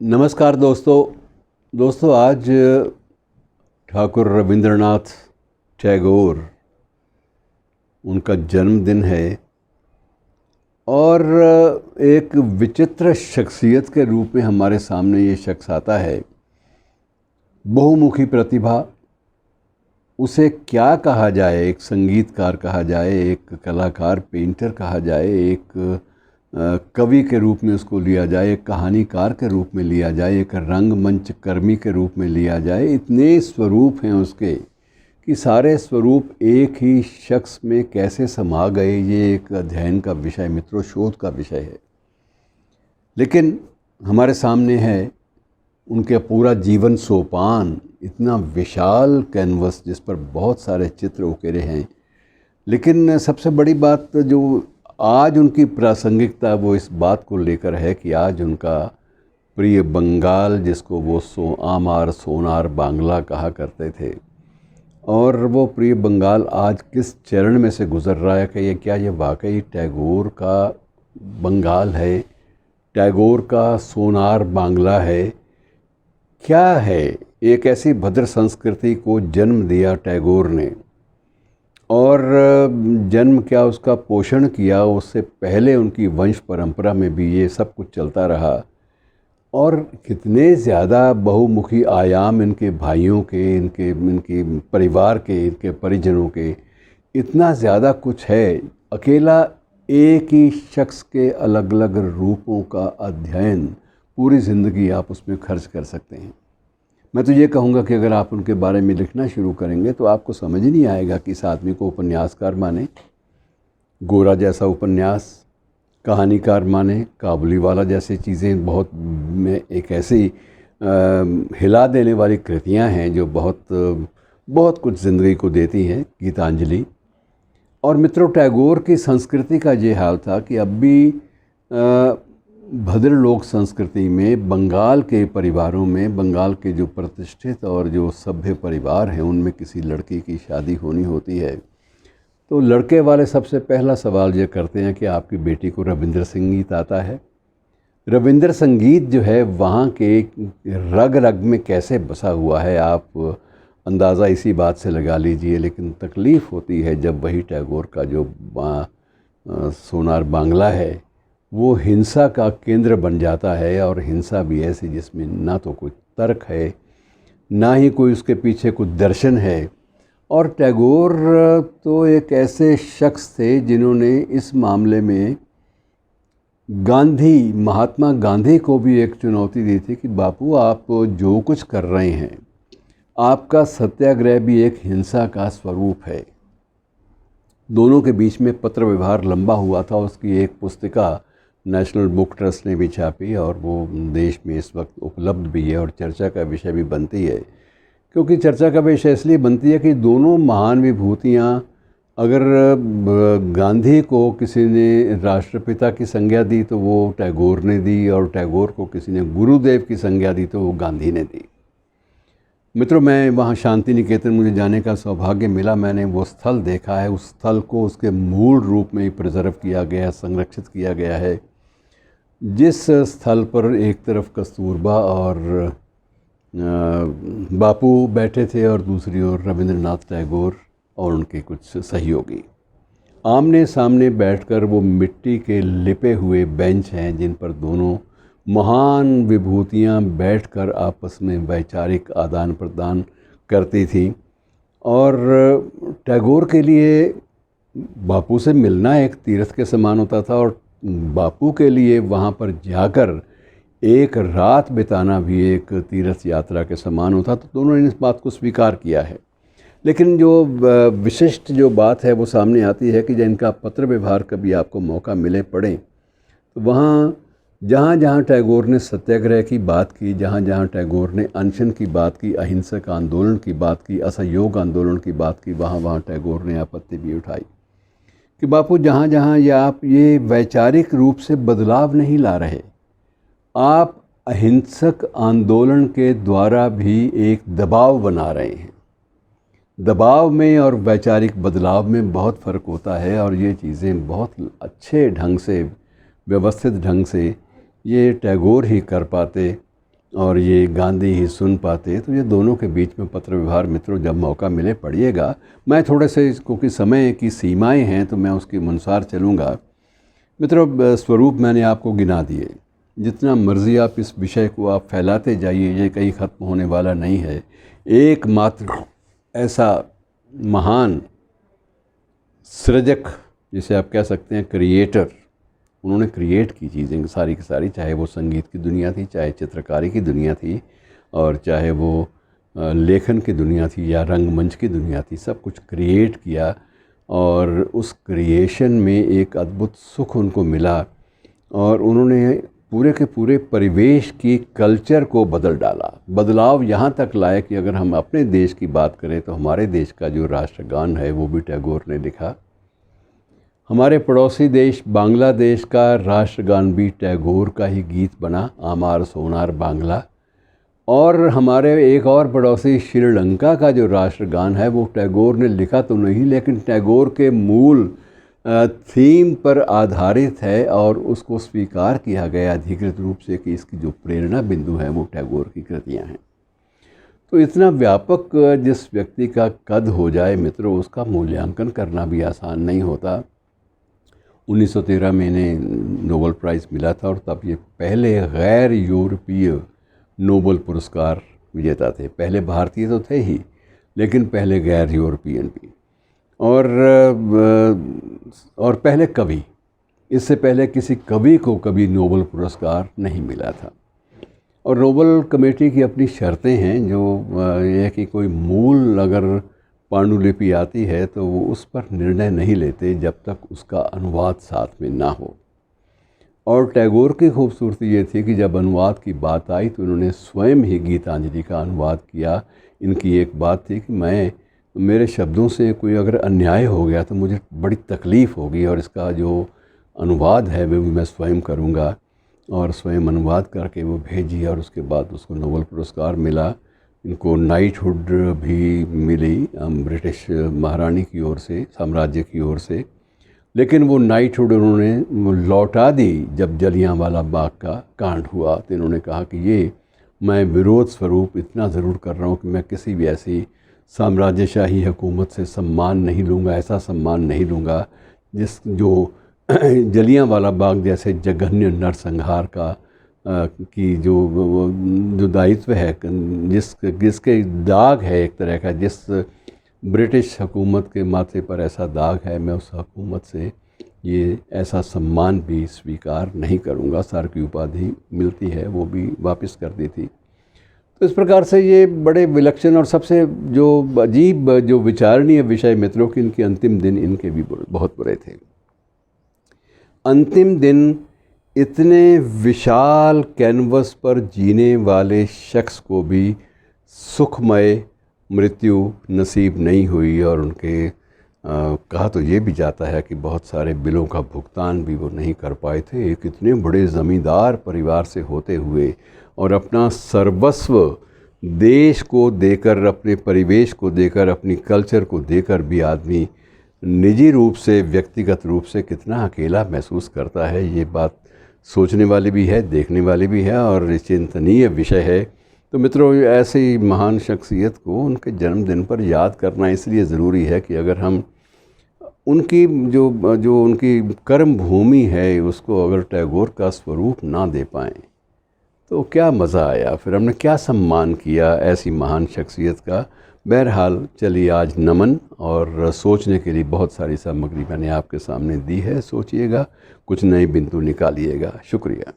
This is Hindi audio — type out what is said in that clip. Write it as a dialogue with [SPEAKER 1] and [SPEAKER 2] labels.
[SPEAKER 1] नमस्कार दोस्तों आज ठाकुर रविंद्रनाथ टैगोर उनका जन्मदिन है और एक विचित्र शख्सियत के रूप में हमारे सामने ये शख्स आता है। बहुमुखी प्रतिभा, उसे क्या कहा जाए, एक संगीतकार कहा जाए, एक कलाकार पेंटर कहा जाए, एक कवि के रूप में उसको लिया जाए, एक कहानीकार के रूप में लिया जाए, एक रंगमंच कर्मी के रूप में लिया जाए। इतने स्वरूप हैं उसके कि सारे स्वरूप एक ही शख्स में कैसे समा गए, ये एक अध्ययन का विषय, मित्रों, शोध का विषय है। लेकिन हमारे सामने है उनके पूरा जीवन सोपान, इतना विशाल कैनवस जिस पर बहुत सारे चित्र उकेरे हैं। लेकिन सबसे बड़ी बात जो आज उनकी प्रासंगिकता वो इस बात को लेकर है कि आज उनका प्रिय बंगाल, जिसको वो आमार सोनार बांग्ला कहा करते थे, और वो प्रिय बंगाल आज किस चरण में से गुज़र रहा है कि क्या ये वाकई टैगोर का बंगाल है, टैगोर का सोनार बांग्ला है, क्या है। एक ऐसी भद्र संस्कृति को जन्म दिया टैगोर ने, और जन्म क्या उसका पोषण किया, उससे पहले उनकी वंश परंपरा में भी ये सब कुछ चलता रहा। और कितने ज़्यादा बहुमुखी आयाम इनके भाइयों के, इनके परिवार के, इनके परिजनों के, इतना ज़्यादा कुछ है। अकेला एक ही शख्स के अलग अलग रूपों का अध्ययन, पूरी ज़िंदगी आप उसमें खर्च कर सकते हैं। मैं तो ये कहूँगा कि अगर आप उनके बारे में लिखना शुरू करेंगे तो आपको समझ ही नहीं आएगा कि इस आदमी को उपन्यासकार माने, गोरा जैसा उपन्यास, कहानीकार माने, काबुलीवाला जैसी चीज़ें, बहुत में एक ऐसी हिला देने वाली कृतियाँ हैं जो बहुत कुछ ज़िंदगी को देती हैं, गीतांजलि। और मित्रों, टैगोर की संस्कृति का ये हाल था कि अब भी भद्र लोक संस्कृति में, बंगाल के परिवारों में, बंगाल के जो प्रतिष्ठित और जो सभ्य परिवार हैं, उनमें किसी लड़की की शादी होनी होती है तो लड़के वाले सबसे पहला सवाल ये करते हैं कि आपकी बेटी को रविंद्र संगीत आता है। रविंद्र संगीत जो है वहाँ के रग रग में कैसे बसा हुआ है, आप अंदाज़ा इसी बात से लगा लीजिए। लेकिन तकलीफ़ होती है जब वही टैगोर का जो सोनार बांग्ला है वो हिंसा का केंद्र बन जाता है, और हिंसा भी ऐसी जिसमें ना तो कोई तर्क है, ना ही कोई उसके पीछे कुछ दर्शन है। और टैगोर तो एक ऐसे शख्स थे जिन्होंने इस मामले में महात्मा गांधी को भी एक चुनौती दी थी कि बापू, आप जो कुछ कर रहे हैं, आपका सत्याग्रह भी एक हिंसा का स्वरूप है। दोनों के बीच में पत्र व्यवहार लंबा हुआ था। उसकी एक पुस्तिका नेशनल बुक ट्रस्ट ने भी छापी और वो देश में इस वक्त उपलब्ध भी है और चर्चा का विषय भी बनती है। क्योंकि चर्चा का विषय इसलिए बनती है कि दोनों महान विभूतियाँ, अगर गांधी को किसी ने राष्ट्रपिता की संज्ञा दी तो वो टैगोर ने दी, और टैगोर को किसी ने गुरुदेव की संज्ञा दी तो वो गांधी ने दी। मित्रों, मैं वहाँ शांति निकेतन मुझे जाने का सौभाग्य मिला। मैंने वो स्थल देखा है। उस स्थल को उसके मूल रूप में ही प्रिजर्व किया गया, संरक्षित किया गया है, जिस स्थल पर एक तरफ कस्तूरबा और बापू बैठे थे और दूसरी ओर रविंद्रनाथ टैगोर और उनके कुछ सहयोगी। आमने सामने बैठकर वो मिट्टी के लिपे हुए बेंच हैं जिन पर दोनों महान विभूतियाँ बैठकर आपस में वैचारिक आदान प्रदान करती थी। और टैगोर के लिए बापू से मिलना एक तीर्थ के समान होता था, और बापू के लिए वहाँ पर जाकर एक रात बिताना भी एक तीर्थ यात्रा के समान होता। तो दोनों ने इस बात को स्वीकार किया है। लेकिन जो विशिष्ट जो बात है वो सामने आती है कि जब इनका पत्र व्यवहार कभी आपको मौका मिले पढ़ें तो वहाँ जहाँ जहाँ टैगोर ने सत्याग्रह की बात की, जहाँ जहाँ टैगोर ने अनशन की बात की, अहिंसक आंदोलन की बात की, असहयोग आंदोलन की बात की, वहाँ वहाँ टैगोर ने आपत्ति भी उठाई कि बापू, जहाँ जहाँ ये आप ये वैचारिक रूप से बदलाव नहीं ला रहे, आप अहिंसक आंदोलन के द्वारा भी एक दबाव बना रहे हैं। दबाव में और वैचारिक बदलाव में बहुत फ़र्क होता है, और ये चीज़ें बहुत अच्छे ढंग से, व्यवस्थित ढंग से ये टैगोर ही कर पाते। और ये गांधी ही सुन पाते, तो ये दोनों के बीच में पत्र व्यवहार मित्रों जब मौका मिले पढ़िएगा। मैं थोड़े से, क्योंकि समय की सीमाएं हैं तो मैं उसके अनुसार चलूँगा। मित्रों, स्वरूप मैंने आपको गिना दिए, जितना मर्ज़ी आप इस विषय को आप फैलाते जाइए, ये कहीं ख़त्म होने वाला नहीं है। एकमात्र ऐसा महान सृजक, जिसे आप कह सकते हैं क्रिएटर, उन्होंने क्रिएट की चीज़ें सारी की सारी, चाहे वो संगीत की दुनिया थी, चाहे चित्रकारी की दुनिया थी, और चाहे वो लेखन की दुनिया थी या रंगमंच की दुनिया थी, सब कुछ क्रिएट किया। और उस क्रिएशन में एक अद्भुत सुख उनको मिला, और उन्होंने पूरे के पूरे परिवेश की कल्चर को बदल डाला। बदलाव यहाँ तक लाया कि अगर हम अपने देश की बात करें तो हमारे देश का जो राष्ट्रगान है वो भी टैगोर ने लिखा। हमारे पड़ोसी देश बांग्लादेश का राष्ट्रगान भी टैगोर का ही गीत बना, आमार सोनार बांग्ला। और हमारे एक और पड़ोसी श्रीलंका का जो राष्ट्रगान है वो टैगोर ने लिखा तो नहीं, लेकिन टैगोर के मूल थीम पर आधारित है, और उसको स्वीकार किया गया अधिकृत रूप से कि इसकी जो प्रेरणा बिंदु है वो टैगोर की कृतियाँ हैं। तो इतना व्यापक जिस व्यक्ति का कद हो जाए मित्रों, उसका मूल्यांकन करना भी आसान नहीं होता। 1913 में इन्हें नोबेल प्राइज़ मिला था, और तब ये पहले गैर यूरोपीय नोबेल पुरस्कार विजेता थे। पहले भारतीय तो थे ही, लेकिन पहले गैर यूरोपियन भी, और पहले कवि। इससे पहले किसी कवि को कभी नोबेल पुरस्कार नहीं मिला था। और नोबेल कमेटी की अपनी शर्तें हैं, जो ये कि कोई मूल अगर पांडुलिपि आती है तो वो उस पर निर्णय नहीं लेते जब तक उसका अनुवाद साथ में ना हो। और टैगोर की खूबसूरती ये थी कि जब अनुवाद की बात आई तो उन्होंने स्वयं ही गीतांजलि का अनुवाद किया। इनकी एक बात थी कि मेरे शब्दों से कोई अगर अन्याय हो गया तो मुझे बड़ी तकलीफ़ होगी, और इसका जो अनुवाद है वो भी मैं स्वयं करूँगा। और स्वयं अनुवाद करके वो भेजी, और उसके बाद उसको नोबेल पुरस्कार मिला। इनको नाइटहुड भी मिली ब्रिटिश महारानी की ओर से, साम्राज्य की ओर से। लेकिन वो नाइटहुड उन्होंने लौटा दी जब जलियांवाला बाग का कांड हुआ। तो इन्होंने कहा कि ये मैं विरोध स्वरूप इतना ज़रूर कर रहा हूँ कि मैं किसी भी ऐसी साम्राज्यशाही हुकूमत से सम्मान नहीं लूँगा, ऐसा सम्मान नहीं लूँगा जो जलियांवाला बाग जैसे जघन्य नरसंहार का की जो दायित्व है, जिसके दाग है एक तरह का, जिस ब्रिटिश हुकूमत के माथे पर ऐसा दाग है, मैं उस हुकूमत से ये ऐसा सम्मान भी स्वीकार नहीं करूँगा। सर की उपाधि मिलती है वो भी वापस कर दी थी। तो इस प्रकार से ये बड़े विलक्षण और सबसे जो अजीब जो विचारणीय विषय मित्रों की, इनके अंतिम दिन इनके भी बहुत बुरे थे। अंतिम दिन इतने विशाल कैनवस पर जीने वाले शख्स को भी सुखमय मृत्यु नसीब नहीं हुई, और उनके कहा तो ये भी जाता है कि बहुत सारे बिलों का भुगतान भी वो नहीं कर पाए थे। एक इतने बड़े ज़मींदार परिवार से होते हुए और अपना सर्वस्व देश को देकर, अपने परिवेश को देकर, अपनी कल्चर को देकर भी आदमी निजी रूप से, व्यक्तिगत रूप से कितना अकेला महसूस करता है। ये बात सोचने वाली भी है, देखने वाली भी है, और चिंतनीय विषय है। तो मित्रों, ऐसी महान शख्सियत को उनके जन्मदिन पर याद करना इसलिए ज़रूरी है कि अगर हम उनकी जो उनकी कर्म भूमि है उसको अगर टैगोर का स्वरूप ना दे पाएँ तो क्या मज़ा आया, फिर हमने क्या सम्मान किया ऐसी महान शख्सियत का। बहरहाल चलिए, आज नमन और सोचने के लिए बहुत सारी सामग्री मैंने आपके सामने दी है। सोचिएगा, कुछ नए बिंदु निकालिएगा। शुक्रिया।